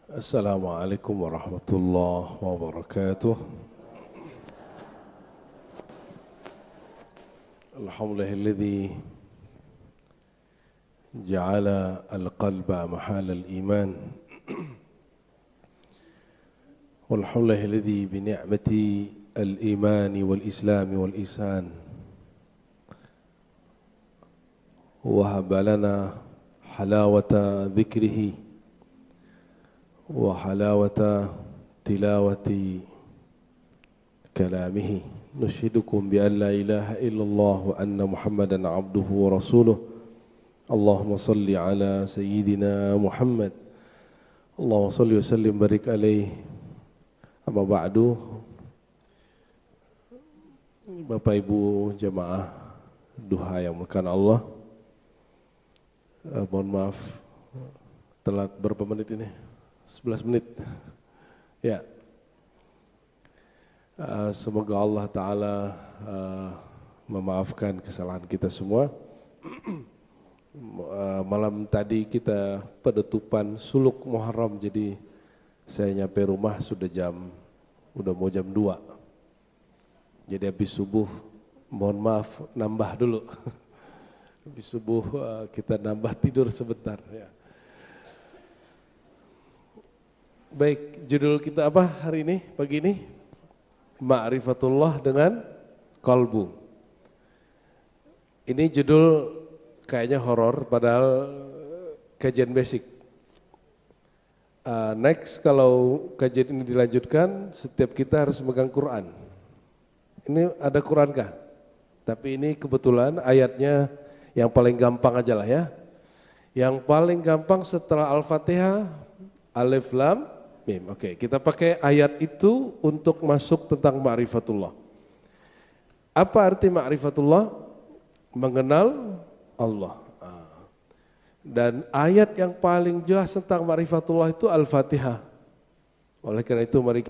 Assalamualaikum warahmatullahi wabarakatuh. Alhamdulillahilladzi ja'ala al-qalba mahala al-iman. Walhamdulillahilladzi bi ni'mati al-iman wal-islam wal-ihsan wahaba lana halawata dzikrihi wa halawata tilawati kalamihi. Nushidukum bi an la ilaha illallah wa anna Muhammadan abduhu wa rasuluh. Allahumma salli ala sayyidina Muhammad. Allahumma salli wa sallim barik alaihi. Amma ba'du. Bapak Ibu jamaah duha yang muliakan Allah, mohon maaf telat berapa menit ini? 11 menit. Ya. Semoga Allah Ta'ala memaafkan kesalahan kita semua. Malam tadi kita penutupan suluk Muharram, jadi saya nyampe rumah udah mau jam 2. Jadi habis subuh, mohon maaf nambah dulu. Habis subuh kita nambah tidur sebentar ya. Baik, judul kita apa hari ini, pagi ini? Ma'rifatullah dengan qalbu. Ini judul kayaknya horor, padahal kajian basic. Next, kalau kajian ini dilanjutkan, setiap kita harus megang Quran. Ini ada Quran kah? Tapi ini kebetulan ayatnya yang paling gampang aja lah ya. Yang paling gampang setelah Al-Fatihah, Alif Lam Mim. Oke, kita pakai ayat itu untuk masuk tentang ma'rifatullah. Apa arti ma'rifatullah? Mengenal Allah. Dan ayat yang paling jelas tentang ma'rifatullah itu Al-Fatihah. Oleh karena itu mari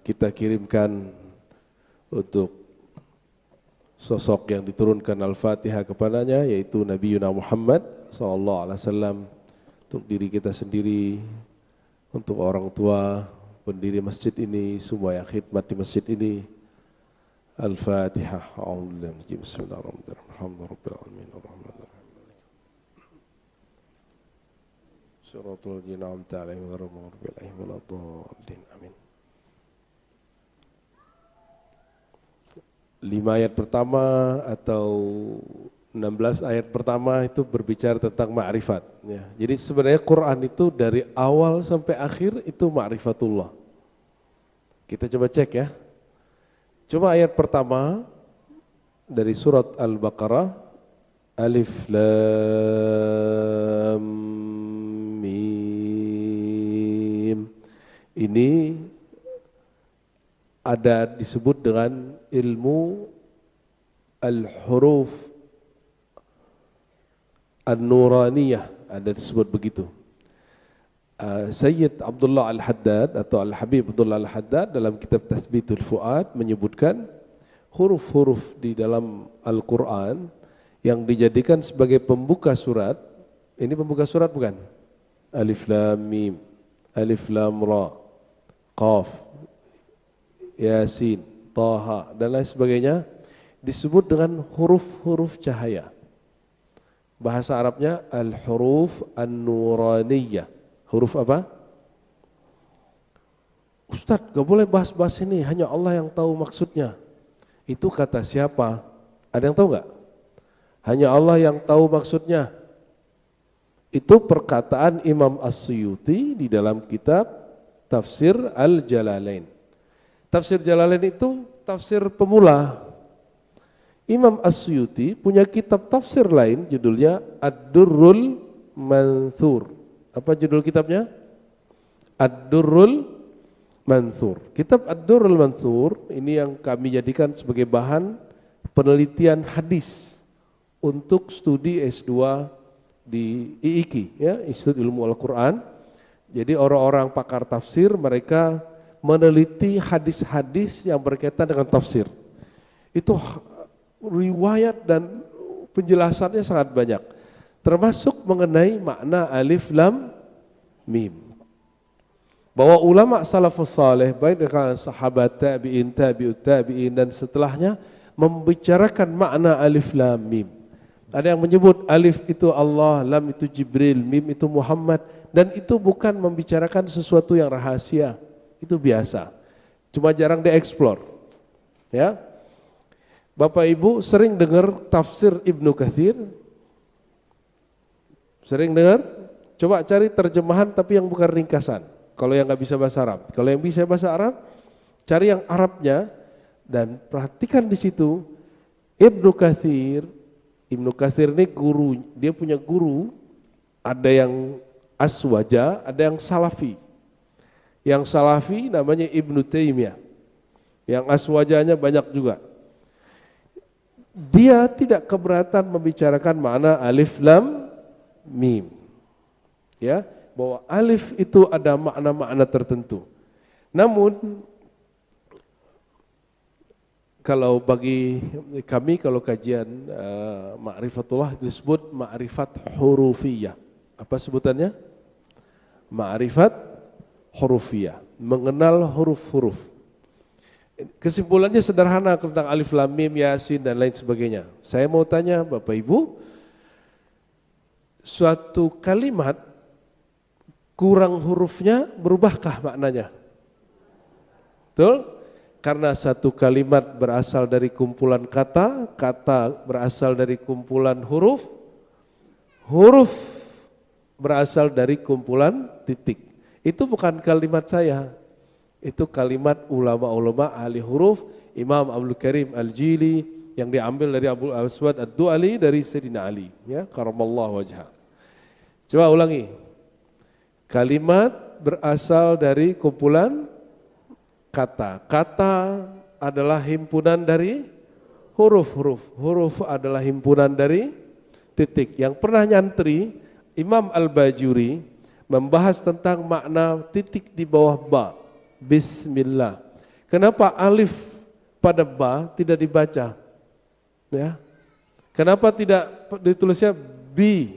kita kirimkan untuk sosok yang diturunkan Al-Fatihah kepadanya, yaitu Nabi Muhammad SAW, untuk diri kita sendiri, untuk orang tua, pendiri masjid ini, semua yang khidmat di masjid ini. Al-Fatihah. Bismillahirrahmanirrahim. Alhamdulillahirabbil alamin arrahmanirrahim. Suratul Jin amta alaihim ghairil maghdubi alaihim waladdallin. Amin. 5 ayat pertama atau 16 ayat pertama itu berbicara tentang ma'rifat ya. Jadi sebenarnya Quran itu dari awal sampai akhir itu ma'rifatullah. Kita coba cek ya. Coba ayat pertama dari surat Al-Baqarah, Alif Lam Mim. Ini ada disebut dengan ilmu al-huruf an-nuraniyah, ada disebut begitu. Sayyid Abdullah Al-Haddad atau Al-Habib Abdullah Al-Haddad dalam kitab Tathbitul Fuad menyebutkan huruf-huruf di dalam Al-Quran yang dijadikan sebagai pembuka surat. Ini pembuka surat bukan? Alif Lam Mim, Alif Lam Ra, Qaf, Yasin, Taha, dan lain sebagainya, disebut dengan huruf-huruf cahaya. Bahasa Arabnya al-huruf an-nuraniyah. Huruf apa? Ustadz, gak boleh bahas-bahas ini, hanya Allah yang tahu maksudnya. Itu kata siapa? Ada yang tahu gak? Hanya Allah yang tahu maksudnya. Itu perkataan Imam As-Suyuti di dalam kitab Tafsir Al-Jalalain. Tafsir Jalalain itu tafsir pemula. Imam As-Suyuti punya kitab tafsir lain judulnya Ad-Durrul Mansur. Apa judul kitabnya? Ad-Durrul Mansur. Kitab Ad-Durrul Mansur ini yang kami jadikan sebagai bahan penelitian hadis untuk studi S2 di IIKI ya, Institut Ilmu Al-Quran. Jadi orang-orang pakar tafsir mereka meneliti hadis-hadis yang berkaitan dengan tafsir. Itu riwayat dan penjelasannya sangat banyak. Termasuk mengenai makna alif lam mim. Bahwa ulama salafus saleh baik dari sahabat, tabi'in, tabi'ut tabi'in dan setelahnya membicarakan makna alif lam mim. Ada yang menyebut alif itu Allah, lam itu Jibril, mim itu Muhammad, dan itu bukan membicarakan sesuatu yang rahasia. Itu biasa. Cuma jarang dieksplor. Ya. Bapak Ibu sering dengar tafsir Ibnu Katsir? Sering dengar? Coba cari terjemahan tapi yang bukan ringkasan. Kalau yang nggak bisa bahasa Arab, kalau yang bisa bahasa Arab, cari yang Arabnya dan perhatikan di situ Ibnu Katsir. Ibnu Katsir ini guru, dia punya guru, ada yang Aswaja, ada yang Salafi. Yang Salafi namanya Ibnu Taimiyah. Yang Aswajanya banyak juga. Dia tidak keberatan membicarakan makna alif lam mim. Ya, bahwa alif itu ada makna-makna tertentu. Namun kalau bagi kami kalau kajian ma'rifatullah disebut ma'rifat hurufiyah. Apa sebutannya? Ma'rifat hurufiyah, mengenal huruf-huruf. Kesimpulannya sederhana tentang alif lam mim, yasin dan lain sebagainya. Saya mau tanya Bapak Ibu, suatu kalimat kurang hurufnya berubahkah maknanya? Betul? Karena satu kalimat berasal dari kumpulan kata, kata berasal dari kumpulan huruf, huruf berasal dari kumpulan titik. Itu bukan kalimat saya. Itu kalimat ulama-ulama ahli huruf, Imam Abdul Karim Al-Jili yang diambil dari Abu Aswad Ad-Du'ali dari Sayyidina Ali, ya, karamallahu wajhah. Coba ulangi. Kalimat berasal dari kumpulan kata. Kata adalah himpunan dari huruf-huruf. Huruf adalah himpunan dari titik. Yang pernah nyantri, Imam Al-Bajuri membahas tentang makna titik di bawah ba. Bismillah. Kenapa alif pada ba tidak dibaca? Ya. Kenapa tidak ditulisnya bi?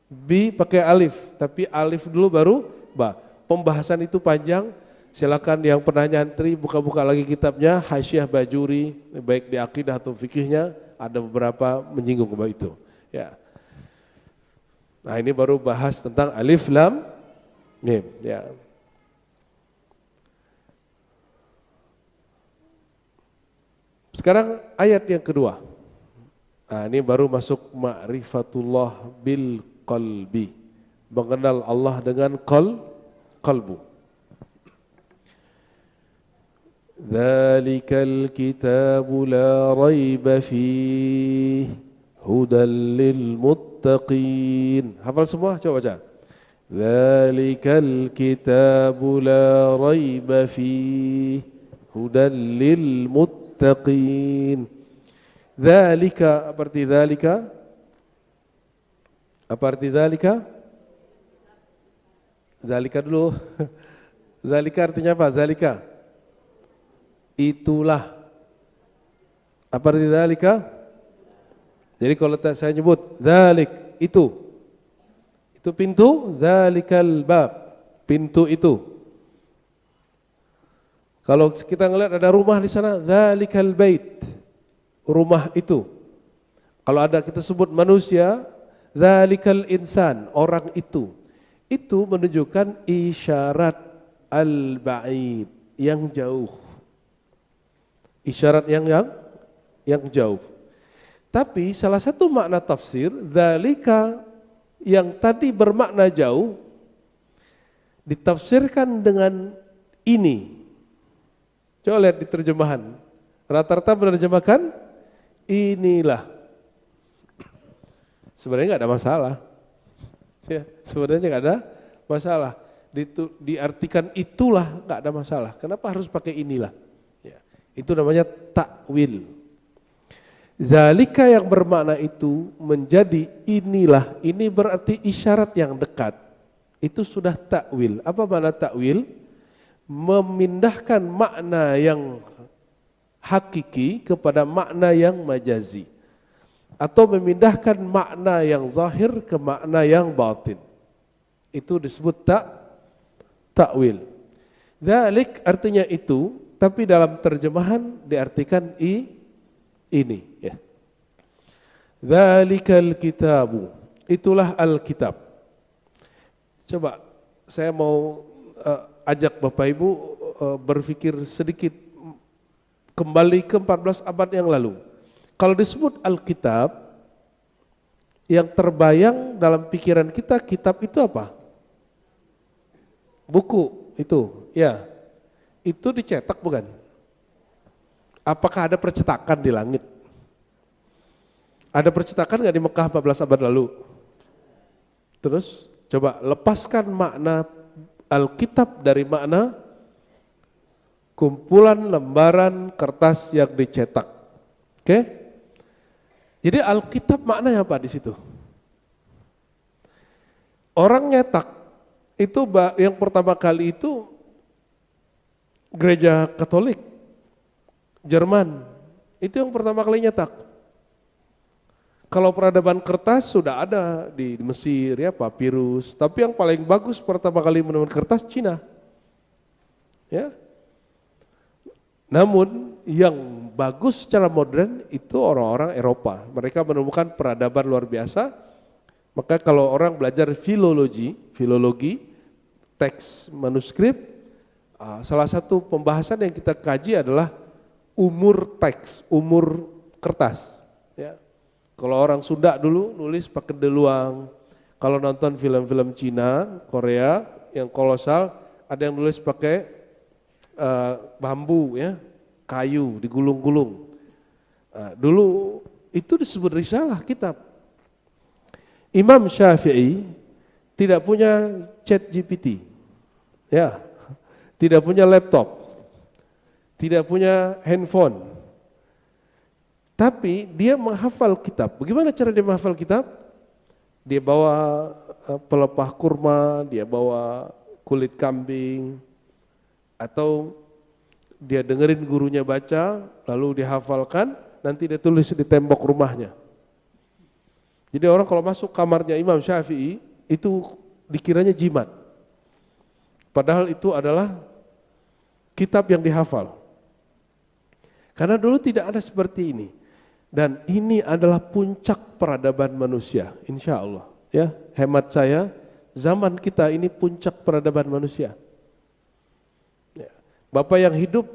Bi pakai alif, tapi alif dulu baru ba. Pembahasan itu panjang. Silakan yang pernah nyantri buka-buka lagi kitabnya Hasyiah Bajuri, baik di akidah atau fikihnya ada beberapa menyinggung itu. Ya. Nah, ini baru bahas tentang alif lam mim, ya. Sekarang ayat yang kedua. Nah, ini baru masuk ma'rifatullah bil qalbi. Mengenal Allah dengan qalbu. Dzalikal kitabu la raiba fihi hudan lil muttaqin. Hafal semua? Coba baca. Dzalikal kitabu la raiba fihi hudan lil muttaqin. Dzalika, apa arti dzalika? Apa arti dzalika? Dzalika dulu. Dzalika artinya apa? Dzalika. Itulah. Apa arti dzalika? Jadi kalau saya nyebut dzalik itu pintu, dzalikal bab, pintu itu. Kalau kita ngelihat ada rumah di sana, dzalikal bait, rumah itu. Kalau ada kita sebut manusia, dzalikal insan, orang itu. Itu menunjukkan isyarat al-ba'id, yang jauh. Isyarat yang jauh. Tapi salah satu makna tafsir, dzalika yang tadi bermakna jauh ditafsirkan dengan ini. Coba lihat di terjemahan. Rata-rata menerjemahkan inilah. Sebenarnya nggak ada masalah. Ya, sebenarnya nggak ada masalah. Diartikan itulah nggak ada masalah. Kenapa harus pakai inilah? Ya, itu namanya takwil. Zalika yang bermakna itu menjadi inilah. Ini berarti isyarat yang dekat. Itu sudah takwil. Apa makna takwil? Memindahkan makna yang hakiki kepada makna yang majazi, atau memindahkan makna yang zahir ke makna yang batin. Itu disebut takwil. Dzalik artinya itu, tapi dalam terjemahan diartikan ini ya. Dzalikal kitabu, itulah Alkitab. Coba saya mau ajak Bapak Ibu berpikir sedikit kembali ke 14 abad yang lalu. Kalau disebut Alkitab, yang terbayang dalam pikiran kita, kitab itu apa? Buku itu, ya. Itu dicetak bukan? Apakah ada percetakan di langit? Ada percetakan nggak di Mekah 14 abad lalu? Terus coba lepaskan makna Alkitab dari makna kumpulan lembaran kertas yang dicetak. Oke? Jadi Alkitab maknanya apa di situ? Orang nyetak itu yang pertama kali itu Gereja Katolik Jerman, itu yang pertama kali nyetak. Kalau peradaban kertas sudah ada di Mesir ya, papirus, tapi yang paling bagus pertama kali menemukan kertas Cina. Ya. Namun yang bagus secara modern itu orang-orang Eropa. Mereka menemukan peradaban luar biasa. Maka kalau orang belajar filologi, teks manuskrip, salah satu pembahasan yang kita kaji adalah umur teks, umur kertas. Ya. Kalau orang Sunda dulu nulis pakai deluang. Kalau nonton film-film Cina, Korea yang kolosal, ada yang nulis pakai bambu ya, kayu digulung-gulung. Dulu itu disebut risalah, kitab. Imam Syafi'i tidak punya chat GPT, ya, tidak punya laptop, tidak punya handphone. Tapi dia menghafal kitab. Bagaimana cara dia menghafal kitab? Dia bawa pelepah kurma, dia bawa kulit kambing, atau dia dengerin gurunya baca, lalu dihafalkan, nanti dia tulis di tembok rumahnya. Jadi orang kalau masuk kamarnya Imam Syafi'i, itu dikiranya jimat. Padahal itu adalah kitab yang dihafal. Karena dulu tidak ada seperti ini. Dan ini adalah puncak peradaban manusia, insya Allah. Ya, hemat saya, zaman kita ini puncak peradaban manusia. Ya. Bapak yang hidup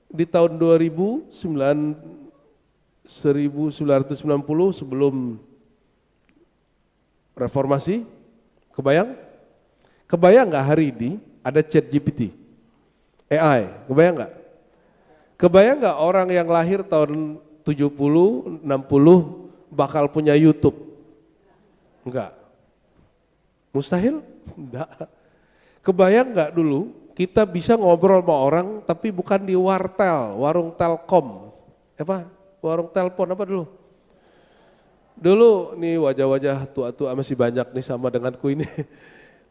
di tahun 1990 sebelum reformasi, kebayang? Kebayang nggak hari ini ada chat GPT, AI, kebayang nggak? Kebayang nggak orang yang lahir tahun 70, 60 bakal punya YouTube? Enggak. Mustahil? Enggak. Kebayang enggak dulu kita bisa ngobrol sama orang tapi bukan di wartel, warung telkom. Apa? Warung telepon apa dulu? Dulu nih wajah-wajah tua-tua masih banyak nih sama denganku ini.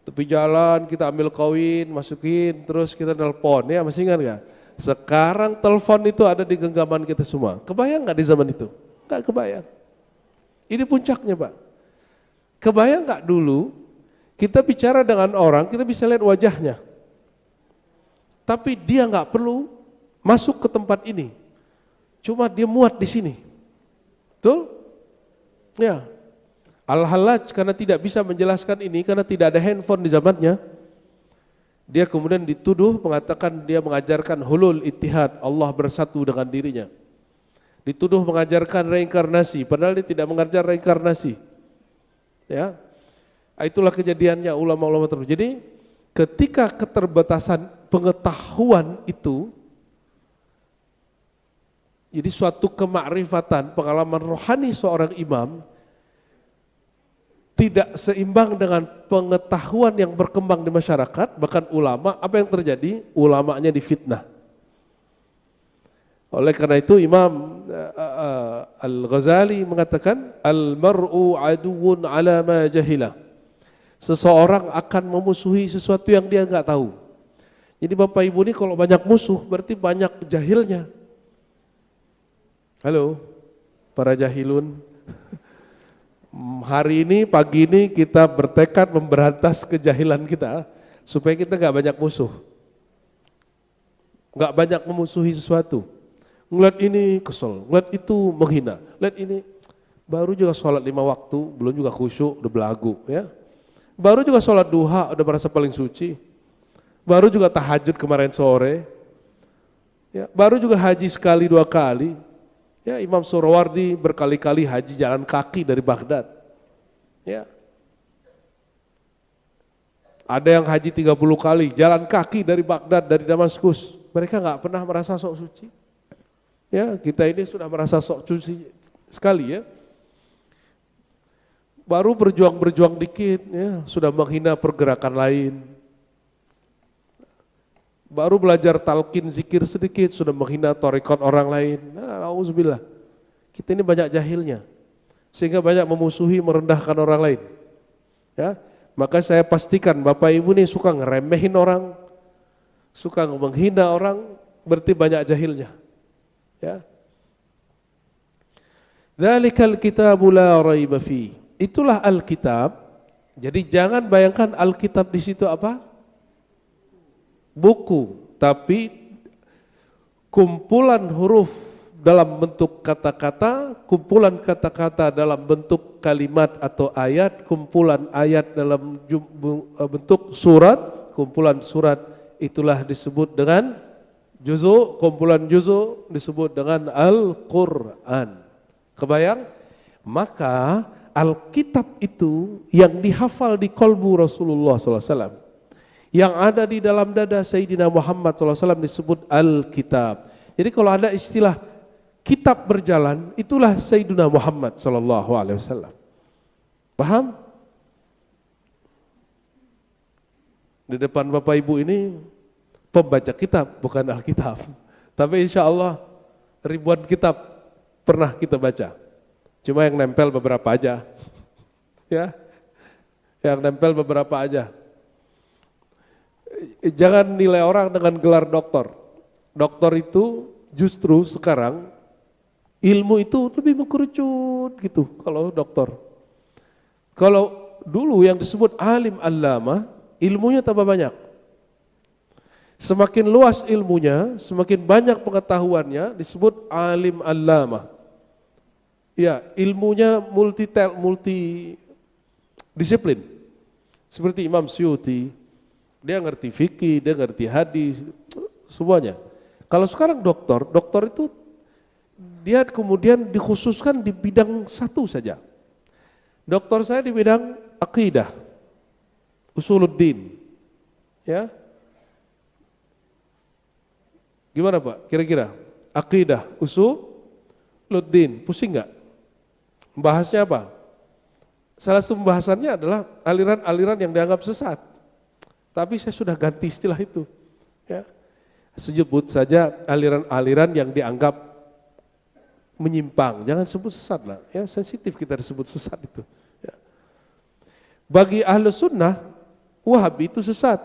Tepi jalan kita ambil koin, masukin, terus kita nelpon, ya masih ingat enggak? Sekarang telepon itu ada di genggaman kita semua. Kebayang nggak di zaman itu? Nggak kebayang. Ini puncaknya Pak. Kebayang nggak dulu kita bicara dengan orang, kita bisa lihat wajahnya. Tapi dia nggak perlu masuk ke tempat ini. Cuma dia muat di sini. Betul? Ya. Al-Hallaj karena tidak bisa menjelaskan ini, karena tidak ada handphone di zamannya. Dia kemudian dituduh mengatakan dia mengajarkan hulul ittihad, Allah bersatu dengan dirinya. Dituduh mengajarkan reinkarnasi, padahal dia tidak mengajar reinkarnasi. Ya, itulah kejadiannya ulama-ulama terus. Jadi ketika keterbatasan pengetahuan itu, jadi suatu kemakrifatan, pengalaman rohani seorang imam tidak seimbang dengan pengetahuan yang berkembang di masyarakat, bahkan ulama, apa yang terjadi? Ulamanya difitnah. Oleh karena itu Imam Al-Ghazali mengatakan, al-mar'u aduwwun ala ma jahila. Seseorang akan memusuhi sesuatu yang dia enggak tahu. Jadi Bapak Ibu ini kalau banyak musuh berarti banyak jahilnya. Halo, para jahilun. Hari ini, pagi ini kita bertekad memberantas kejahilan kita supaya kita nggak banyak musuh, nggak banyak memusuhi sesuatu. Ngeliat ini kesel, ngeliat itu menghina, ngeliat ini baru juga sholat 5 waktu, belum juga khusyuk, udah belagu, ya. Baru juga sholat duha, udah merasa paling suci. Baru juga tahajud kemarin sore, ya. Baru juga haji sekali 2 kali. Ya, Imam Surawardi berkali-kali haji jalan kaki dari Baghdad. Ya. Ada yang haji 30 kali jalan kaki dari Baghdad, dari Damaskus. Mereka nggak pernah merasa sok suci. Ya, kita ini sudah merasa sok suci sekali, ya. Baru berjuang dikit, ya, sudah menghina pergerakan lain. Baru belajar talqin zikir sedikit sudah menghina thariqat orang lain. Nah, auzubillah. Kita ini banyak jahilnya. Sehingga banyak memusuhi, merendahkan orang lain. Ya, maka saya pastikan Bapak Ibu ini suka ngeremehin orang, suka menghina orang, berarti banyak jahilnya. Ya. Dzalikal kitabu la raiba fi. Itulah Alkitab. Jadi jangan bayangkan Alkitab di situ apa? Buku, tapi kumpulan huruf dalam bentuk kata-kata, kumpulan kata-kata dalam bentuk kalimat atau ayat, kumpulan ayat dalam bentuk surat, kumpulan surat itulah disebut dengan juzu, kumpulan juzu disebut dengan Al-Quran. Kebayang? Maka Alkitab itu yang dihafal di kolbu Rasulullah SAW, yang ada di dalam dada Sayyidina Muhammad SAW disebut Alkitab. Jadi kalau ada istilah kitab berjalan, itulah Sayyidina Muhammad SAW. Paham? Di depan Bapak Ibu ini pembaca kitab, bukan Alkitab. Tapi insya Allah ribuan kitab pernah kita baca. Cuma yang nempel beberapa aja. Ya, yang nempel beberapa aja. Jangan nilai orang dengan gelar doktor. Doktor itu justru sekarang ilmu itu lebih mengkerucut gitu kalau doktor. Kalau dulu yang disebut alim allama, ilmunya tambah banyak. Semakin luas ilmunya, semakin banyak pengetahuannya, disebut alim allama. Ya, ilmunya multi disiplin. Seperti Imam Suyuti, dia ngerti fikih, dia ngerti hadis, semuanya. Kalau sekarang doktor itu dia kemudian dikhususkan di bidang satu saja. Doktor saya di bidang akidah, usuluddin, ya. Gimana Pak? Kira-kira akidah, usuluddin, pusing nggak? Bahasnya apa? Salah satu pembahasannya adalah aliran-aliran yang dianggap sesat. Tapi saya sudah ganti istilah itu. Ya. Sebut saja aliran-aliran yang dianggap menyimpang. Jangan sebut sesat lah. Ya, sensitif kita disebut sesat itu. Ya. Bagi ahlu sunnah, Wahabi itu sesat.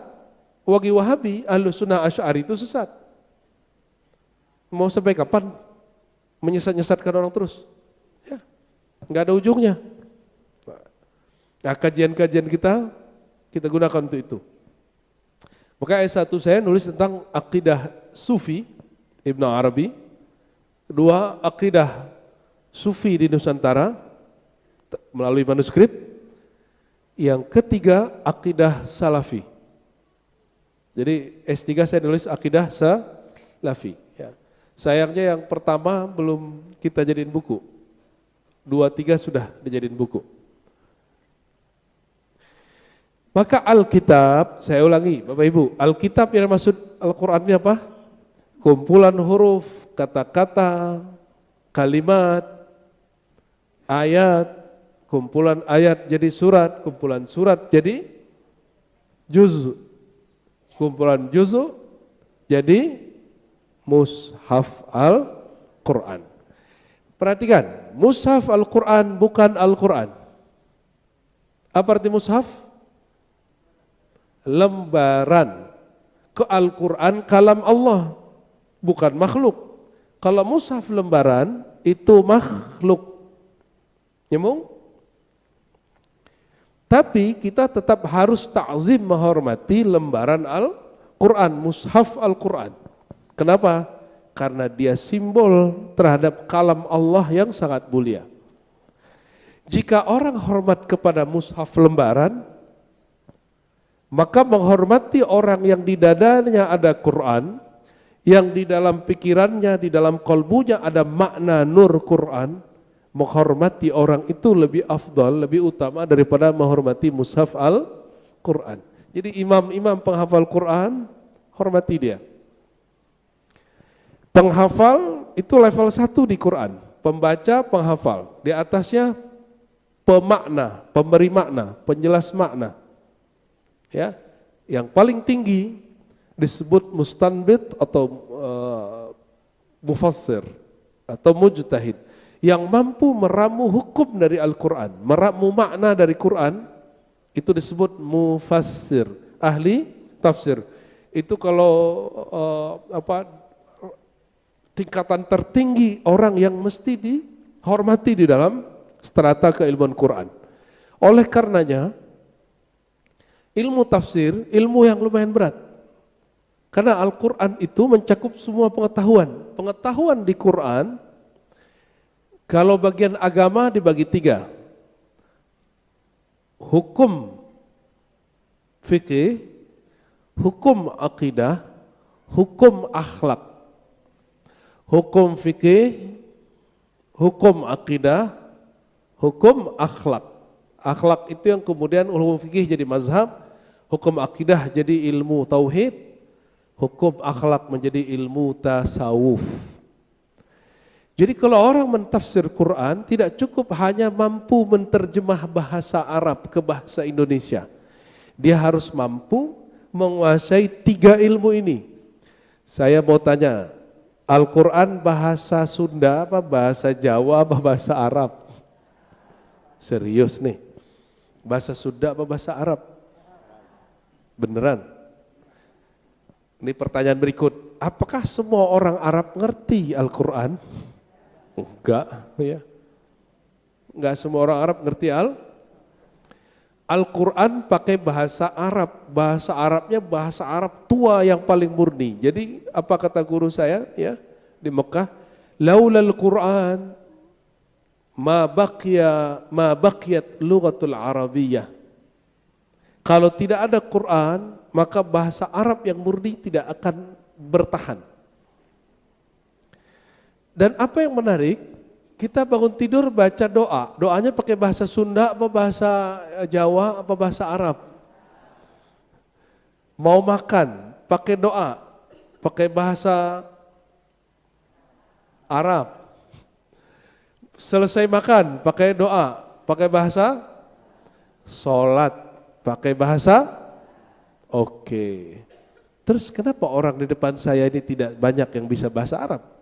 Bagi Wahabi, ahlu sunnah Asy'ari itu sesat. Mau sampai kapan menyesat-nyesatkan orang terus? Ya. Nggak ada ujungnya. Nah, kajian-kajian kita gunakan untuk itu. Maka S1 saya nulis tentang akidah Sufi Ibnu Arabi, kedua akidah Sufi di Nusantara melalui manuskrip, yang ketiga akidah Salafi. Jadi S3 saya nulis akidah Salafi. Ya. Sayangnya yang pertama belum kita jadiin buku, 2, 3 sudah dijadiin buku. Maka Alkitab, saya ulangi Bapak Ibu, Alkitab yang maksud Al-Quran ini apa? Kumpulan huruf, kata-kata, kalimat, ayat, kumpulan ayat jadi surat, kumpulan surat jadi juz, kumpulan juz jadi mushaf Al-Quran. Perhatikan, mushaf Al-Quran bukan Al-Quran. Apa arti mushaf? Lembaran. Ke Al-Quran kalam Allah, bukan makhluk. Kalau mushaf lembaran itu makhluk. Nyambung? Tapi kita tetap harus ta'zim menghormati lembaran Al-Quran, mushaf Al-Quran. Kenapa? Karena dia simbol terhadap kalam Allah yang sangat mulia. Jika orang hormat kepada mushaf lembaran, maka menghormati orang yang di dadanya ada Quran, yang di dalam pikirannya, di dalam kalbunya ada makna nur Quran, menghormati orang itu lebih afdal, lebih utama daripada menghormati mushaf Al-Quran. Jadi imam-imam penghafal Quran, hormati dia. Penghafal itu level 1 di Quran, pembaca, penghafal. Di atasnya pemakna, pemberi makna, penjelas makna. Ya, yang paling tinggi disebut mustanbit atau mufassir atau mujtahid yang mampu meramu hukum dari Al-Quran, meramu makna dari Quran, itu disebut mufassir, ahli tafsir. Itu kalau tingkatan tertinggi orang yang mesti dihormati di dalam strata keilmuan Quran. Oleh karenanya ilmu tafsir, ilmu yang lumayan berat. Karena Al-Quran itu mencakup semua pengetahuan. Pengetahuan di Quran, kalau bagian agama dibagi 3. Hukum fikih, hukum akidah, hukum akhlak. Hukum fikih, hukum akidah, hukum akhlak. Akhlak itu yang kemudian hukum fikih jadi mazhab, hukum akidah jadi ilmu tauhid, hukum akhlak menjadi ilmu tasawuf. Jadi kalau orang mentafsir Quran tidak cukup hanya mampu menterjemah bahasa Arab ke bahasa Indonesia. Dia harus mampu menguasai 3 ilmu ini. Saya mau tanya, Al-Quran bahasa Sunda apa bahasa Jawa apa bahasa Arab? Serius nih, bahasa Sunda apa bahasa Arab? Beneran? Ini pertanyaan berikut, apakah semua orang Arab ngerti Al-Quran? Enggak, ya. Enggak semua orang Arab ngerti Al-Quran pakai bahasa Arab. Bahasa Arabnya bahasa Arab tua yang paling murni. Jadi apa kata guru saya ya di Mekah? Laulal Quran ma baqiyat lughatul Arabiyyah. Kalau tidak ada Quran, maka bahasa Arab yang murni tidak akan bertahan. Dan apa yang menarik, kita bangun tidur baca doa. Doanya pakai bahasa Sunda apa bahasa Jawa apa bahasa Arab? Mau makan, pakai doa, pakai bahasa Arab. Selesai makan, pakai doa, pakai bahasa sholat. Pakai bahasa? Oke. Terus kenapa orang di depan saya ini tidak banyak yang bisa bahasa Arab?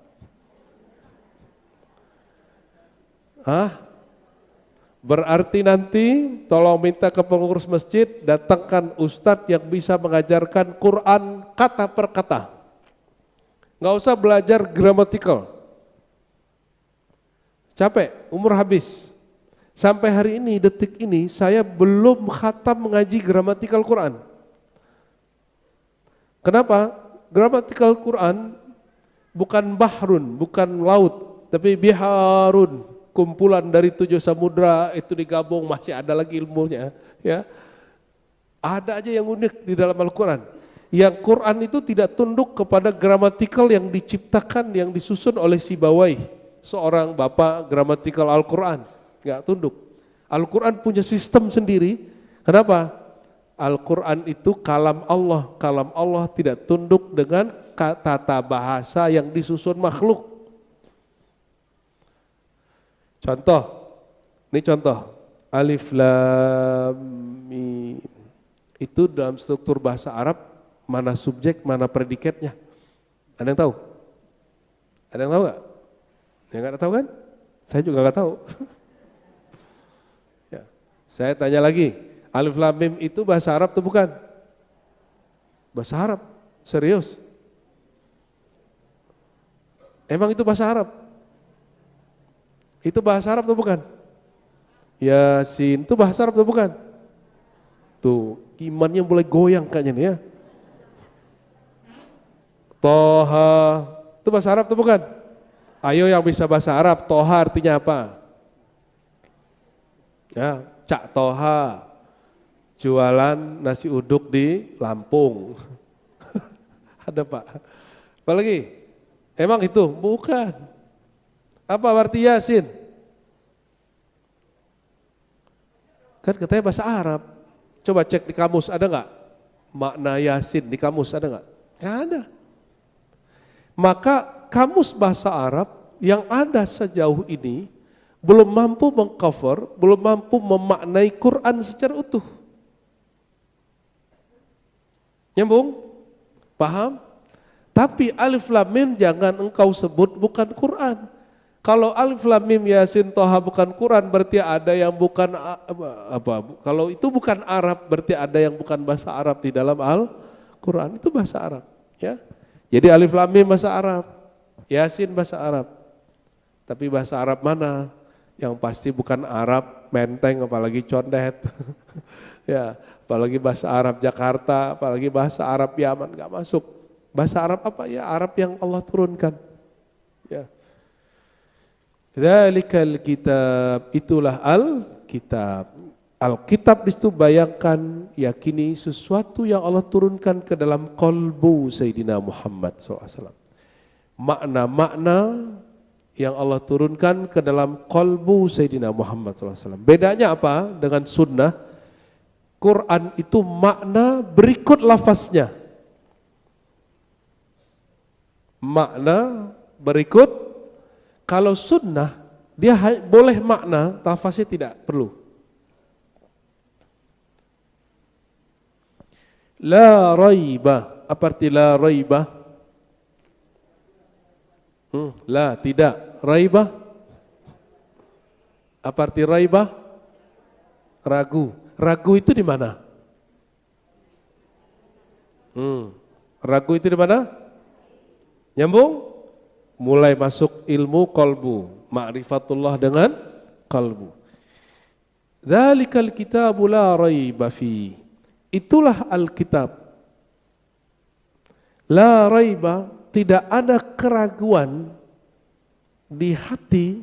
Berarti nanti tolong minta ke pengurus masjid, datangkan ustadz yang bisa mengajarkan Quran kata per kata. Nggak usah belajar gramatikal. Capek, umur habis. Sampai hari ini, detik ini, saya belum khatam mengaji gramatikal Quran. Kenapa? Gramatikal Quran bukan bahrun, bukan laut, tapi biharun, kumpulan dari 7 samudra itu digabung, masih ada lagi ilmunya. Ya, ada aja yang unik di dalam Al-Quran. Yang Quran itu tidak tunduk kepada gramatikal yang diciptakan, yang disusun oleh Sibawai, seorang bapak gramatikal Al-Quran. Enggak tunduk. Al-Quran punya sistem sendiri. Kenapa? Al-Quran itu kalam Allah. Kalam Allah tidak tunduk dengan tata bahasa yang disusun makhluk. Contoh, ini contoh. Alif Lam Mim. Itu dalam struktur bahasa Arab, mana subjek, mana predikatnya. Ada yang tahu? Ada yang tahu nggak? Yang nggak tahu kan? Saya juga nggak tahu. Saya tanya lagi, Alif Lam Mim itu bahasa Arab atau bukan? Bahasa Arab, serius. Emang itu bahasa Arab? Itu bahasa Arab atau bukan? Yasin itu bahasa Arab atau bukan? Tuh, imannya mulai goyang kayaknya nih ya. Toha, itu bahasa Arab atau bukan? Ayo yang bisa bahasa Arab, Toha artinya apa? Ya, Cak Toha, jualan nasi uduk di Lampung. Ada Pak. Apalagi? Emang itu? Bukan. Apa arti Yasin? Kan katanya bahasa Arab. Coba cek di kamus, ada nggak makna Yasin di kamus, ada nggak? Nggak ada. Maka kamus bahasa Arab yang ada sejauh ini belum mampu mengcover, belum mampu memaknai Quran secara utuh. Nyambung? Paham? Tapi alif lam mim jangan engkau sebut bukan Quran. Kalau alif lam mim yasin toha bukan Quran berarti ada yang bukan apa? Kalau itu bukan Arab berarti ada yang bukan bahasa Arab di dalam Al-Quran, itu bahasa Arab, ya. Jadi alif lam mim bahasa Arab, yasin bahasa Arab. Tapi bahasa Arab mana? Yang pasti bukan Arab Menteng apalagi Condet. Ya, apalagi bahasa Arab Jakarta, apalagi bahasa Arab Yaman, enggak masuk. Bahasa Arab apa? Ya Arab yang Allah turunkan. Ya. Dzalikal kitab, itulah al-kitab. Al-kitab itu bayangkan, yakini sesuatu yang Allah turunkan ke dalam qalbu Sayyidina Muhammad SAW. Makna-makna yang Allah turunkan ke dalam qalbu Sayyidina Muhammad SAW. Bedanya apa dengan sunnah? Quran itu makna berikut lafaznya. Makna berikut, kalau sunnah dia boleh makna, lafaznya tidak perlu. La raiba, apa arti la raiba? La, tidak. Raiba, apa arti raiba? Ragu. Ragu itu di mana? Ragu itu di mana? Nyambung? Mulai masuk ilmu qalbu, ma'rifatullah dengan qalbu. Dzalikal kitabu la raiba fi. Itulah Alkitab. La raiba, tidak ada keraguan di hati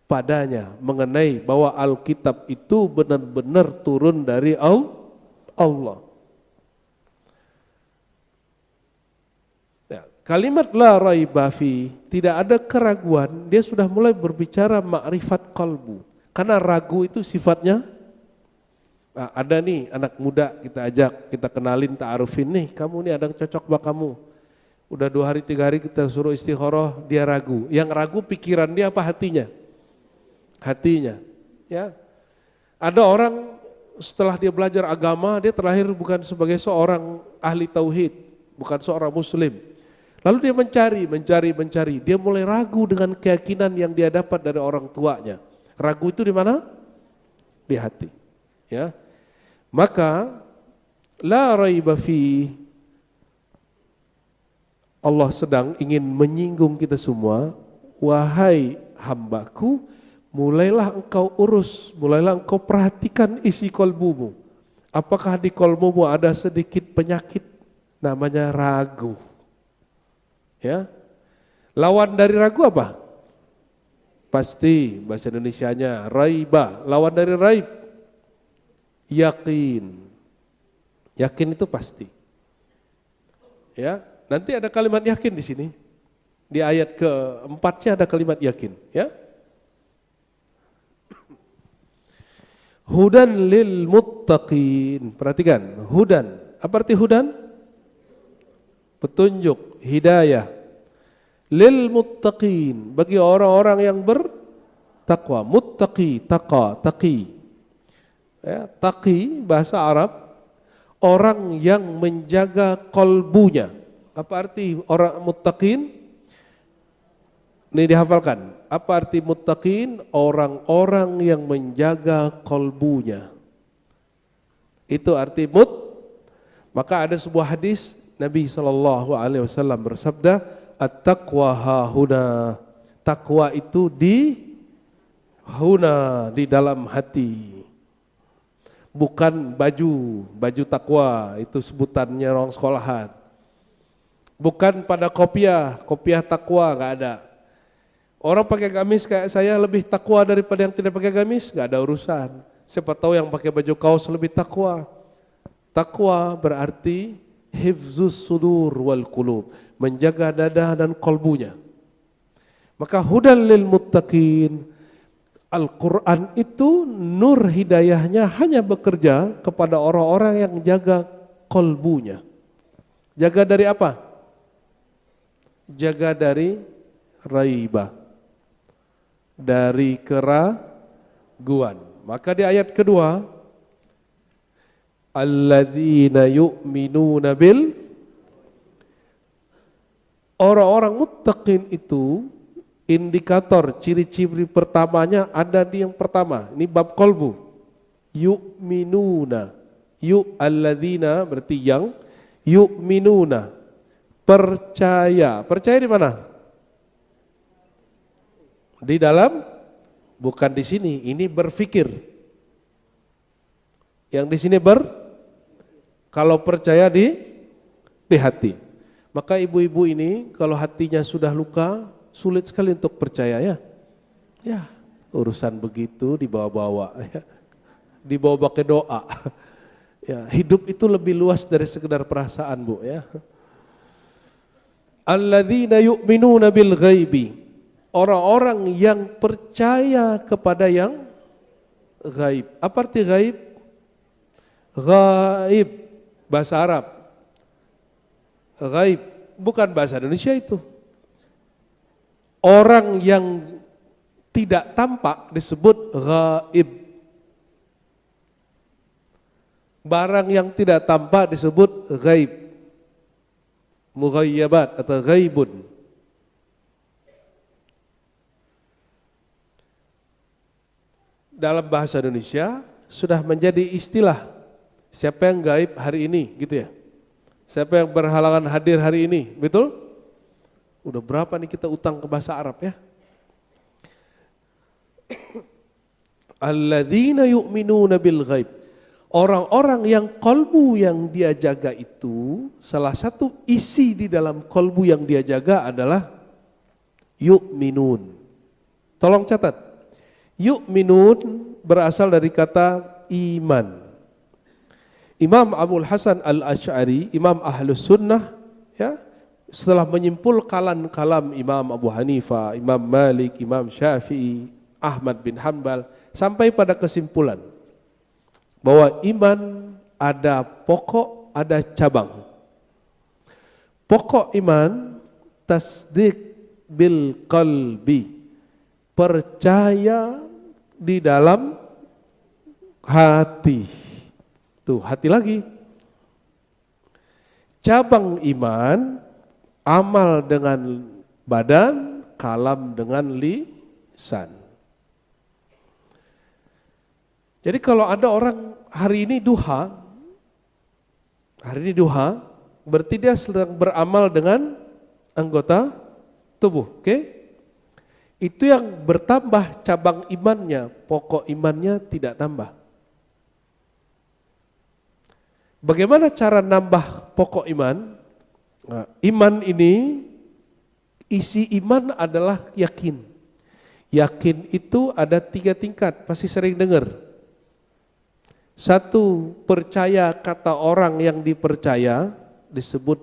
padanya mengenai bahwa Alkitab itu benar-benar turun dari Allah. Kalimat la raiba fi, tidak ada keraguan, dia sudah mulai berbicara ma'rifat qalbu. Karena ragu itu sifatnya, ada nih anak muda kita ajak, kita kenalin, ta'arufin nih, kamu nih ada yang cocok bak kamu. Udah 2 hari 3 hari kita suruh istikharah, dia ragu. Yang ragu pikiran dia apa hatinya? Hatinya. Ya. Ada orang setelah dia belajar agama, dia terlahir bukan sebagai seorang ahli tauhid, bukan seorang muslim. Lalu dia mencari, dia mulai ragu dengan keyakinan yang dia dapat dari orang tuanya. Ragu itu di mana? Di hati. Ya. Maka la raiba fi, Allah sedang ingin menyinggung kita semua, wahai hambaku, mulailah engkau urus, mulailah engkau perhatikan isi kolbumu. Apakah di kolbumu ada sedikit penyakit namanya ragu? Ya, lawan dari ragu apa? Pasti bahasa Indonesianya raiba. Lawan dari raib, yakin. Yakin itu pasti. Ya, nanti ada kalimat yakin di sini. Di ayat ke-4-nya ada kalimat yakin. Ya, hudan lil muttaqin. Perhatikan, hudan. Apa arti hudan? Petunjuk, hidayah. Lil muttaqin, bagi orang-orang yang bertakwa. Muttaqi, taqa, taqi. Ya, taqi bahasa Arab, orang yang menjaga kolbunya. Apa arti orang muttaqin? Ini dihafalkan. Apa arti muttaqin? Orang-orang yang menjaga kolbunya. Itu arti Maka ada sebuah hadis Nabi SAW bersabda, At-taqwa hahuna. Takwa itu di huna, di dalam hati. Bukan baju takwa, itu sebutannya orang sekolahan. Bukan pada kopiah takwa, nggak ada. Orang pakai gamis kayak saya lebih takwa daripada yang tidak pakai gamis, nggak ada urusan. Siapa tahu yang pakai baju kaos lebih takwa. Takwa berarti hifzus sudur wal qulub, menjaga dada dan kolbunya. Maka hudal lil muttaqin, Al-Quran itu nur hidayahnya hanya bekerja kepada orang-orang yang jaga kolbunya. Jaga dari apa? Jaga dari raibah, dari keraguan. Maka di ayat kedua, alladzina yu'minuna bil, orang-orang muttaqin itu indikator ciri-ciri pertamanya ada di yang pertama. Ini bab kolbu. Yu'minuna, alladzina berarti yang, yu'minuna percaya. Percaya di mana? Di dalam, bukan di sini. Ini berfikir. Yang di sini kalau percaya di hati. Maka ibu-ibu ini kalau hatinya sudah luka, sulit sekali untuk percaya ya. Ya, urusan begitu dibawa-bawa ya. Dibawa pakai doa. Ya, hidup itu lebih luas dari sekedar perasaan, Bu ya. Alladzina yu'minuna bil ghaibi. Orang-orang yang percaya kepada yang gaib. Apa arti gaib? Gaib bahasa Arab. Gaib bukan bahasa Indonesia itu. Orang yang tidak tampak disebut gaib. Barang yang tidak tampak disebut gaib. Mughayyabat atau gaibun. Dalam bahasa Indonesia sudah menjadi istilah. Siapa yang gaib hari ini, gitu ya. Siapa yang berhalangan hadir hari ini, betul? Udah berapa nih kita utang ke bahasa Arab ya? Alladzina yu'minuna bil ghaib. Orang-orang yang kolbu yang dia jaga itu, salah satu isi di dalam kolbu yang dia jaga adalah yu'minun. Tolong catat. Yu'minun berasal dari kata iman. Imam Abul Hasan Al-Asy'ari, Imam Ahlus Sunnah, ya, setelah menyimpul kalam Imam Abu Hanifah, Imam Malik, Imam Syafi'i, Ahmad bin Hanbal, sampai pada kesimpulan bahwa iman ada pokok, ada cabang. Pokok iman tasdik bil qalbi, percaya di dalam hati. Tuh, hati lagi. Cabang iman, amal dengan badan, kalam dengan lisan. Jadi kalau ada orang hari ini duha, berarti dia sedang beramal dengan anggota tubuh, oke? Itu yang bertambah cabang imannya, pokok imannya tidak tambah. Bagaimana cara nambah pokok iman? Nah, iman ini, isi iman adalah yakin. Yakin itu ada 3 tingkat, pasti sering dengar. 1, percaya kata orang yang dipercaya disebut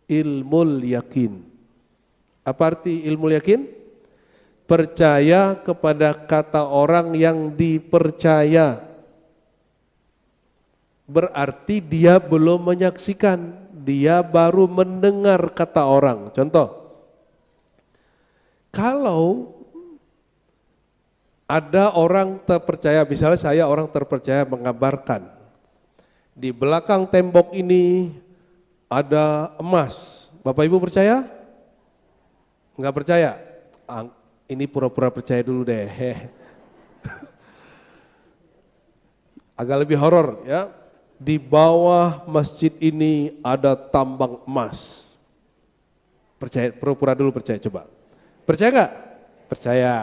ilmul yakin. Apa arti ilmul yakin? Percaya kepada kata orang yang dipercaya. Berarti dia belum menyaksikan, dia baru mendengar kata orang. Contoh, kalau ada orang terpercaya, misalnya saya orang terpercaya mengabarkan, di belakang tembok ini ada emas. Bapak Ibu percaya? Enggak percaya? Ini pura-pura percaya dulu deh. Agak lebih horor ya. Di bawah masjid ini ada tambang emas. Percaya, pura-pura dulu percaya, coba. Percaya nggak? Percaya.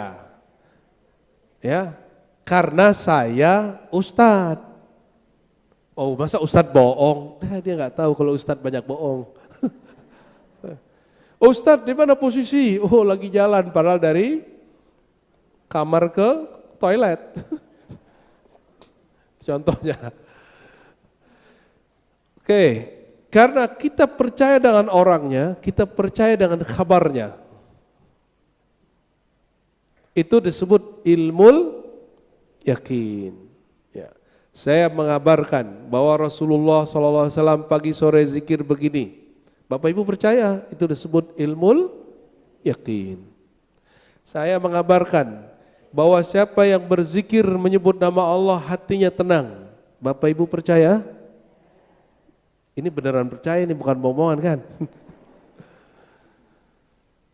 Ya, karena saya ustadz. Oh, masa ustadz bohong? Nah, dia nggak tahu kalau ustadz banyak bohong. Ustadz di mana posisi? Oh, lagi jalan, padahal dari kamar ke toilet. Contohnya. Oke, karena kita percaya dengan orangnya, kita percaya dengan kabarnya. Itu disebut ilmul yakin. Ya. Saya mengabarkan bahwa Rasulullah SAW pagi sore zikir begini. Bapak Ibu percaya? Itu disebut ilmul yakin. Saya mengabarkan bahwa siapa yang berzikir menyebut nama Allah hatinya tenang. Bapak Ibu percaya? Ini beneran percaya, ini bukan bohongan kan?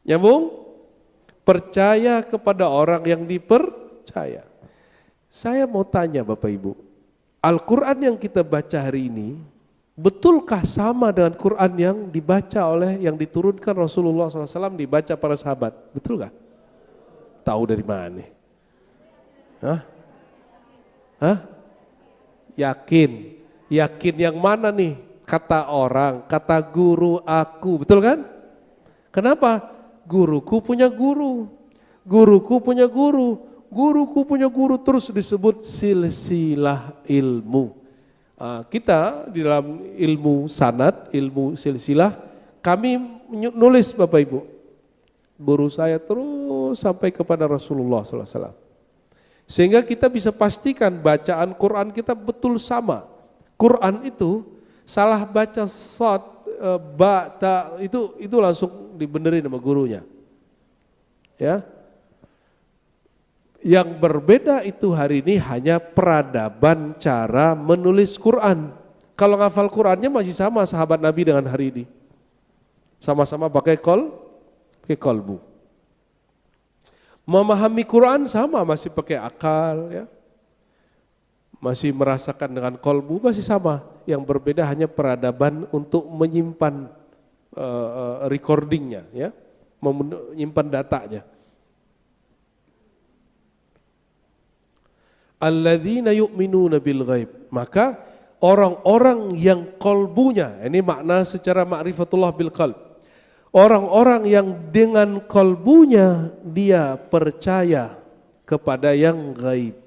Nyambung? Percaya kepada orang yang dipercaya. Saya mau tanya Bapak Ibu, Al-Quran yang kita baca hari ini, betulkah sama dengan Quran yang dibaca oleh, yang diturunkan Rasulullah SAW, dibaca para sahabat? Betul gak? Tahu dari mana nih? Hah? Hah? Yakin. Yakin yang mana nih? Kata orang, kata guru aku, betul kan? Kenapa? Guruku punya guru, guruku punya guru, guruku punya guru, terus disebut silsilah ilmu. Kita di dalam ilmu sanad, ilmu silsilah, kami nulis Bapak Ibu, guru saya terus sampai kepada Rasulullah SAW. Sehingga kita bisa pastikan bacaan Quran kita betul sama. Quran itu salah baca shad, ba, ta, itu langsung dibenerin sama gurunya. Ya. Yang berbeda itu hari ini hanya peradaban cara menulis Quran. Kalau ngafal Qurannya masih sama sahabat Nabi dengan hari ini. Sama-sama pakai kolbu. Memahami Quran sama, masih pakai akal, ya. Masih merasakan dengan kolbu, masih sama. Yang berbeda hanya peradaban untuk menyimpan recordingnya, ya, menyimpan datanya. Alladzina yu'minuna bil ghaib. Maka orang-orang yang kolbunya, ini makna secara ma'rifatullah bil qalb. Orang-orang yang dengan kolbunya dia percaya kepada yang gaib.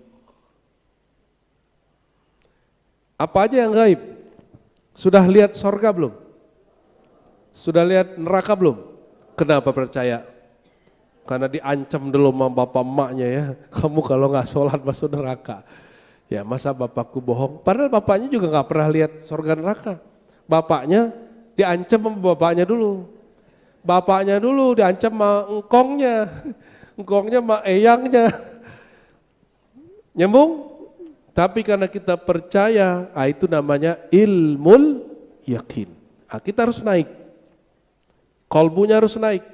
Apa aja yang gaib? Sudah lihat sorga belum? Sudah lihat neraka belum? Kenapa percaya? Karena diancam dulu sama bapak emaknya ya. Kamu kalau nggak sholat masuk neraka. Ya masa bapakku bohong? Padahal bapaknya juga nggak pernah lihat sorga neraka. Bapaknya diancam sama bapaknya dulu. Bapaknya dulu diancam sama engkongnya. Engkongnya sama eyangnya. Nyambung? Tapi karena kita percaya, itu namanya ilmul yakin. Kita harus naik. Kolbunya harus naik.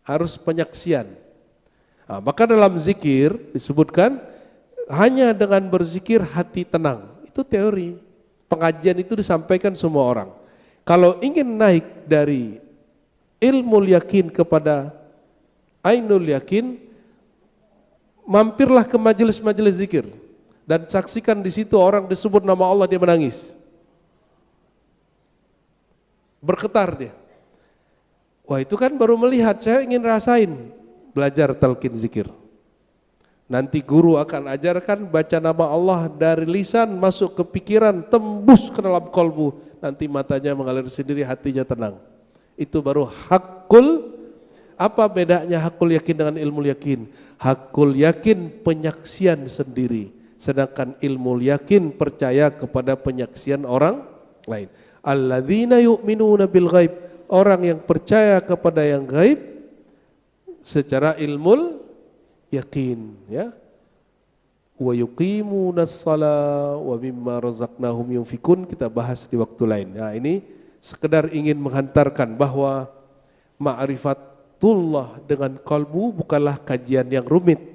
Harus penyaksian. Maka dalam zikir disebutkan, hanya dengan berzikir hati tenang. Itu teori. Pengajian itu disampaikan semua orang. Kalau ingin naik dari ilmul yakin kepada ainul yakin, mampirlah ke majelis-majelis zikir. Dan saksikan di situ orang disebut nama Allah dia menangis, bergetar dia. Wah itu kan baru melihat, saya ingin rasain belajar talqin zikir. Nanti guru akan ajarkan baca nama Allah dari lisan masuk ke pikiran, tembus ke dalam kolbu. Nanti matanya mengalir sendiri, hatinya tenang. Itu baru hakul. Apa bedanya hakul yakin dengan ilmu yakin? Hakul yakin penyaksian sendiri. Sedangkan ilmu yakin percaya kepada penyaksian orang lain. Alladzina yu'minuna bil ghaib, orang yang percaya kepada yang gaib secara ilmu yakin, ya. Wa yuqimunas shalah wa mimma razaqnahum yunfikun, kita bahas di waktu lain. Nah, ini sekedar ingin menghantarkan bahwa ma'rifatullah dengan kalbu bukanlah kajian yang rumit.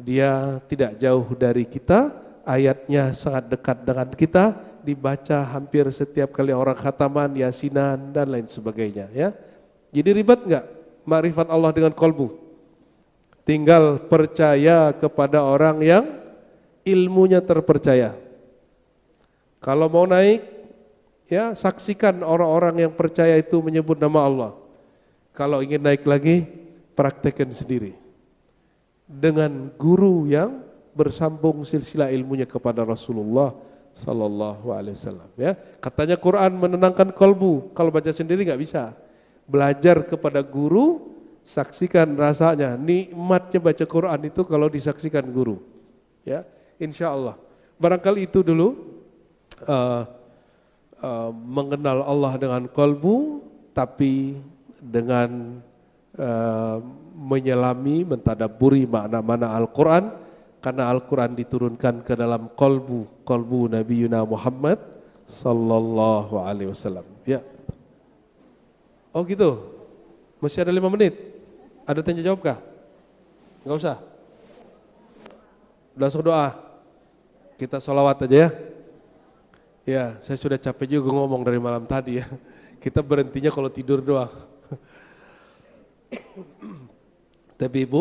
Dia tidak jauh dari kita, ayatnya sangat dekat dengan kita, dibaca hampir setiap kali orang khataman, yasinan dan lain sebagainya, ya. Jadi ribet nggak makrifat Allah dengan kolbu? Tinggal percaya kepada orang yang ilmunya terpercaya. Kalau mau naik, ya saksikan orang-orang yang percaya itu menyebut nama Allah. Kalau ingin naik lagi, praktekkan sendiri. Dengan guru yang bersambung silsilah ilmunya kepada Rasulullah Sallallahu Alaihi Wasallam. Ya, katanya Quran menenangkan kolbu. Kalau baca sendiri nggak bisa. Belajar kepada guru, saksikan rasanya. Nikmatnya baca Quran itu kalau disaksikan guru. Ya, insya Allah. Barangkali itu dulu mengenal Allah dengan kolbu, tapi dengan menyelami, mentadaburi makna-makna Al-Quran, karena Al-Quran diturunkan ke dalam kolbu Nabi Yuna Muhammad Sallallahu Alaihi Wasallam. Ya. Oh gitu, masih ada 5 menit. Ada tanya jawab kah? Enggak usah. Langsung doa. Kita sholawat aja ya. Ya, saya sudah capek juga ngomong dari malam tadi ya. Kita berhentinya kalau tidur doang. Tapi Ibu,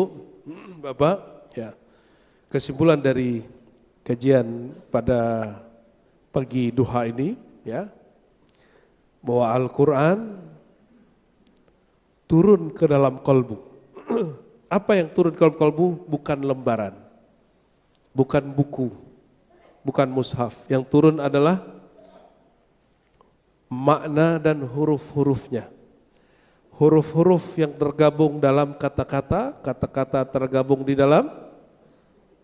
Bapak, ya, kesimpulan dari kajian pada pagi duha ini, ya, bahwa Al-Quran turun ke dalam kolbu. Apa yang turun ke dalam kolbu? Bukan lembaran, bukan buku, bukan mushaf. Yang turun adalah makna dan huruf-hurufnya. Huruf-huruf yang tergabung dalam kata-kata, kata-kata tergabung di dalam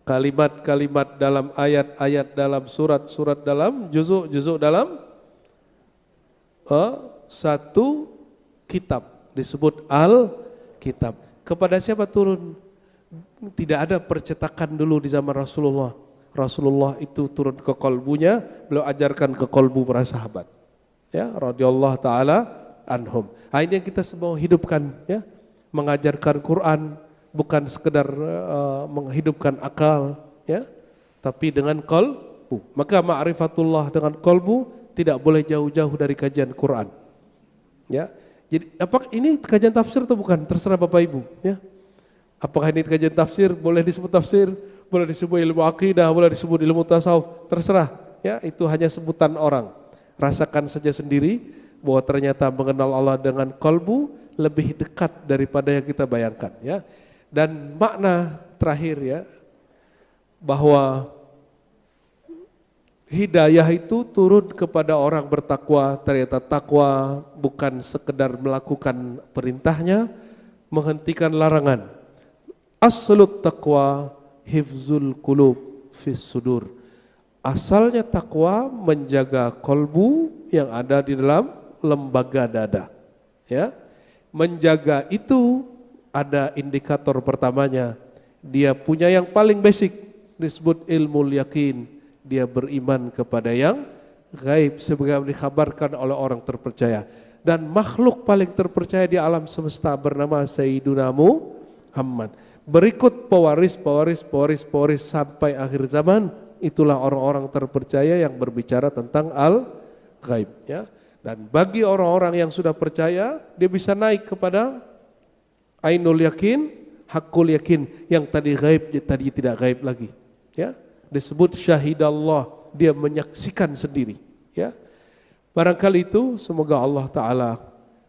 kalimat-kalimat, dalam ayat-ayat, dalam surat-surat, dalam juzuk-juzuk, dalam satu kitab. Disebut Al-Kitab. Kepada siapa turun? Tidak ada percetakan dulu di zaman Rasulullah. Rasulullah itu turun ke kolbunya, beliau ajarkan ke kolbu para sahabat. Ya, radhiyallahu taala anhum. Nah, ini yang kita semua hidupkan, ya. Mengajarkan Quran bukan sekedar menghidupkan akal, ya, tapi dengan kolbu. Maka ma'rifatullah dengan kolbu tidak boleh jauh-jauh dari kajian Quran. Ya. Jadi apa ini kajian tafsir atau bukan? Terserah Bapak Ibu, ya. Apakah ini kajian tafsir? Boleh disebut tafsir, boleh disebut ilmu akidah, boleh disebut ilmu tasawuf, terserah, ya. Itu hanya sebutan orang. Rasakan saja sendiri bahwa ternyata mengenal Allah dengan kolbu lebih dekat daripada yang kita bayangkan, ya. Dan makna terakhir, ya, bahwa hidayah itu turun kepada orang bertakwa. Ternyata takwa bukan sekedar melakukan perintahnya, menghentikan larangan. Aslut taqwa hifzul qulub fis sudur. Asalnya takwa menjaga kolbu yang ada di dalam lembaga dada. Ya, menjaga itu ada indikator pertamanya. Dia punya yang paling basic, disebut ilmu yakin. Dia beriman kepada yang gaib sebagaimana dikhabarkan oleh orang terpercaya. Dan makhluk paling terpercaya di alam semesta bernama Sayyiduna Muhammad. Berikut pewaris sampai akhir zaman, itulah orang-orang terpercaya yang berbicara tentang al-gaib, ya. Dan bagi orang-orang yang sudah percaya, dia bisa naik kepada ainul yakin, hakul yakin, yang tadi gaib tadi tidak gaib lagi, ya. Disebut syahidallah, dia menyaksikan sendiri, ya. Barangkali itu semoga Allah Ta'ala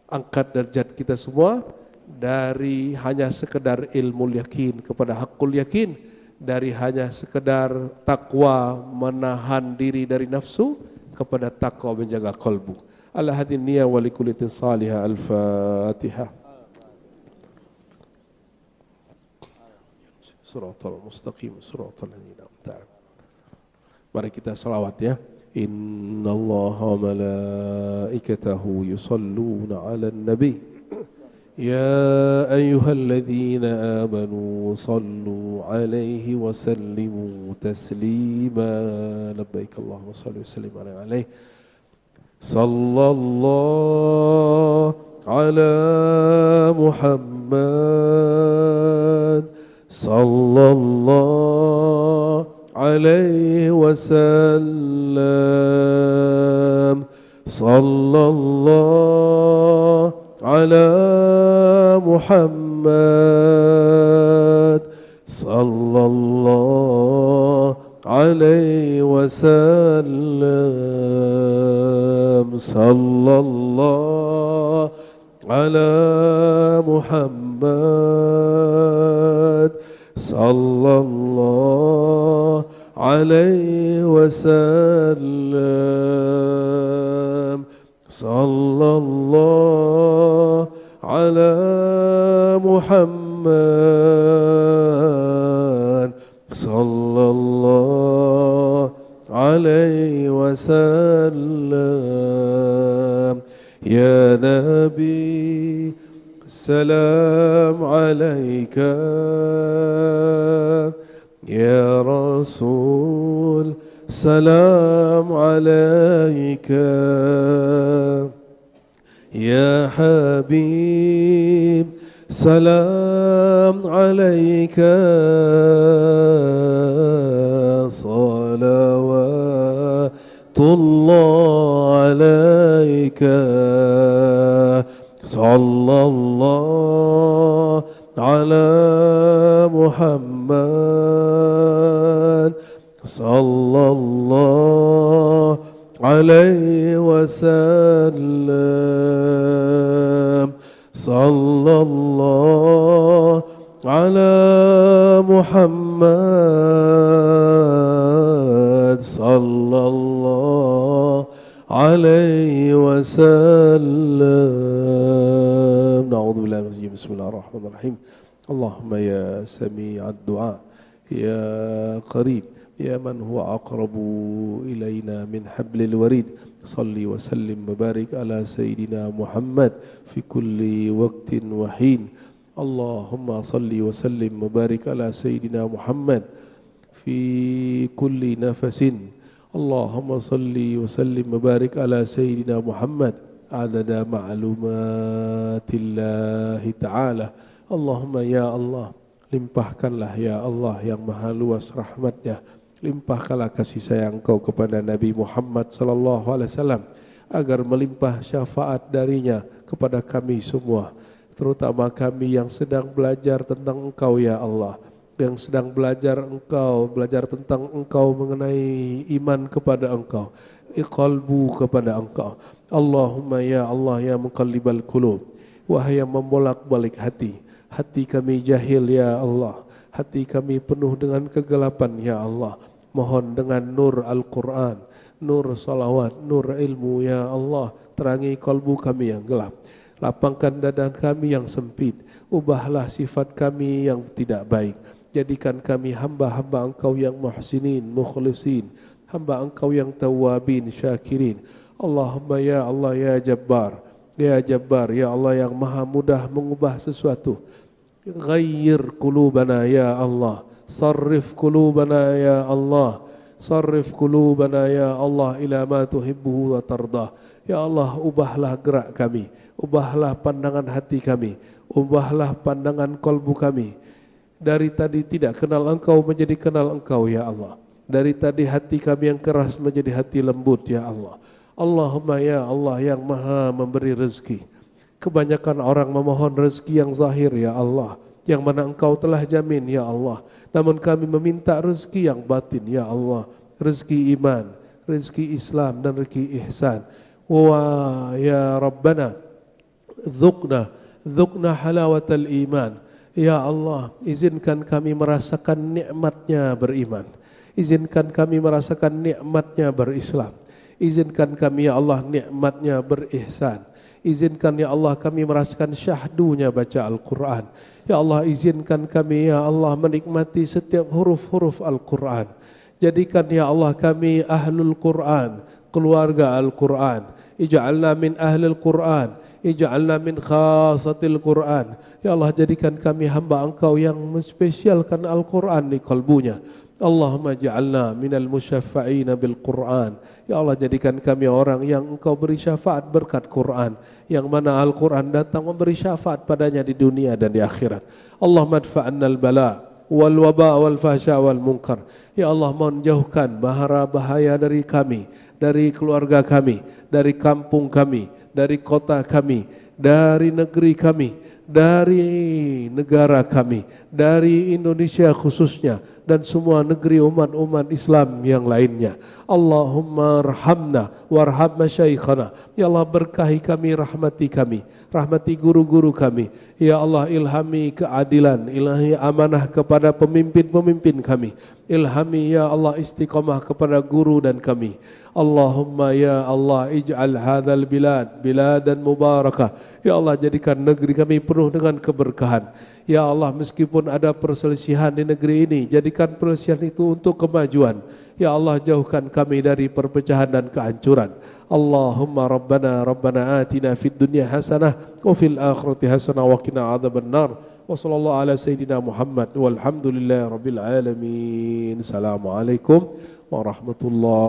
angkat derajat kita semua dari hanya sekedar ilmu yakin kepada hakul yakin, dari hanya sekedar takwa menahan diri dari nafsu kepada takwa menjaga kalbu. Ala hadin niyya wa likulitin salihah. Al-Fatihah. Suratul mustaqim, suratul ladzina an'amta 'alaihim. Mari kita salawat, ya. Innallaha malaikatahu yusalluna 'alan nabi. Ya ayyuhalladzina amanu sallu 'alaihi wa sallimu taslima. Labbaik Allahumma shalli wa sallim 'alaihi. Sallallahu ala Muhammad sallallahu alaihi wasallam. Sallallahu ala Muhammad sallallahu alaihi wasallam. Sallallahu ala Muhammad sallallahu alaihi wasallam. Sallallahu ala Muhammad sallallahu alaihi wasallam. Ya Nabi salam alaika, ya Rasul salam alaika, ya Habib salam alaika, salawatullah alaika, sallallahu ala Muhammad sallallahu alaihi wasallam. Sallallahu ala Muhammad sallallahu alaihi wasallam. Na'udzubillahi minasy syaitonir rajim. Bismillahirrahmanirrahim. Allahumma ya sami'ad du'a, ya qarib, ya man huwa aqrabu ilaina min hablil warid. Salli wa sallim wa barik ala sayyidina Muhammad fi kulli waqtin wa hin. Allahumma salli wa sallim wa barik ala sayyidina Muhammad fi kulli nafasin. Allahumma salli wa sallim wa barik ala sayyidina Muhammad adada ma'lumatillahi ta'ala. Allahumma ya Allah, limpahkanlah ya Allah yang maha luas rahmatnya, limpahkanlah kasih sayang Engkau kepada Nabi Muhammad sallallahu alaihi wasallam agar melimpah syafaat darinya kepada kami semua, terutama kami yang sedang belajar tentang Engkau ya Allah, yang sedang belajar tentang Engkau, mengenai iman kepada Engkau, qalbu kepada Engkau. Allahumma ya Allah ya muqallibal qulub, wahai yang membolak-balik hati, hati kami jahil ya Allah, hati kami penuh dengan kegelapan ya Allah. Mohon dengan nur Al-Quran, nur salawat, nur ilmu ya Allah, terangi kalbu kami yang gelap, lapangkan dada kami yang sempit, ubahlah sifat kami yang tidak baik, jadikan kami hamba-hamba Engkau yang muhsinin, mukhlisin, hamba Engkau yang tawabin, syakirin. Allahumma ya Allah ya Jabbar, ya Jabbar, ya Allah yang maha mudah mengubah sesuatu. Ghayyir qulubana ya Allah, sarrif qulubana ya Allah, sarrif qulubana ya Allah ila ma tuhibbu wa tardah. Ya Allah, ubahlah gerak kami, ubahlah pandangan hati kami, ubahlah pandangan kalbu kami. Dari tadi tidak kenal Engkau menjadi kenal Engkau ya Allah, dari tadi hati kami yang keras menjadi hati lembut ya Allah. Allahumma ya Allah yang maha memberi rezeki, kebanyakan orang memohon rezeki yang zahir ya Allah, yang mana Engkau telah jamin ya Allah. Namun kami meminta rezeki yang batin ya Allah, rezeki iman, rezeki Islam dan rezeki ihsan. Wa ya Rabbana dzukna halawatal iman. Ya Allah, izinkan kami merasakan nikmatnya beriman, izinkan kami merasakan nikmatnya berislam, izinkan kami ya Allah nikmatnya berihsan, izinkan ya Allah kami merasakan syahdunya baca Al-Quran. Ya Allah, izinkan kami ya Allah menikmati setiap huruf-huruf Al-Quran. Jadikan ya Allah kami ahlul Quran, keluarga Al-Quran. Ij'alna min ahlil Quran, ij'alna min khasatil Quran. Ya Allah, jadikan kami hamba Engkau yang menspesialkan Al-Quran di kalbunya. Allahumma ja'alna minal musyaffa'ina bil Quran. Ya Allah, jadikan kami orang yang Engkau beri syafaat berkat Quran, yang mana Al-Quran datang memberi syafaat padanya di dunia dan di akhirat. Allahumma adfa'annal bala wal waba wal fahsya wal munkar. Ya Allah, mohon jauhkan bahaya dari kami, dari keluarga kami, dari kampung kami, dari kota kami, dari negeri kami, dari negara kami, dari Indonesia khususnya, dan semua negeri umat-umat Islam yang lainnya. Allahumma arhamna warham masyaikhana. Ya Allah, berkahi kami, rahmati kami, rahmati guru-guru kami. Ya Allah, ilhami keadilan, ilhami amanah kepada pemimpin-pemimpin kami. Ilhami ya Allah istiqamah kepada guru dan kami. Allahumma ya Allah ij'al hadzal bilad biladan mubarakah. Ya Allah, jadikan negeri kami penuh dengan keberkahan. Ya Allah, meskipun ada perselisihan di negeri ini, jadikan perselisihan itu untuk kemajuan. Ya Allah, jauhkan kami dari perpecahan dan kehancuran. Allahumma rabbana atina fid dunya hasanah wa fil akhirati hasanah wa qina adzabannar. Wa sallallahu ala sayyidina Muhammad walhamdulillahi rabbil alamin. Assalamualaikum warahmatullahi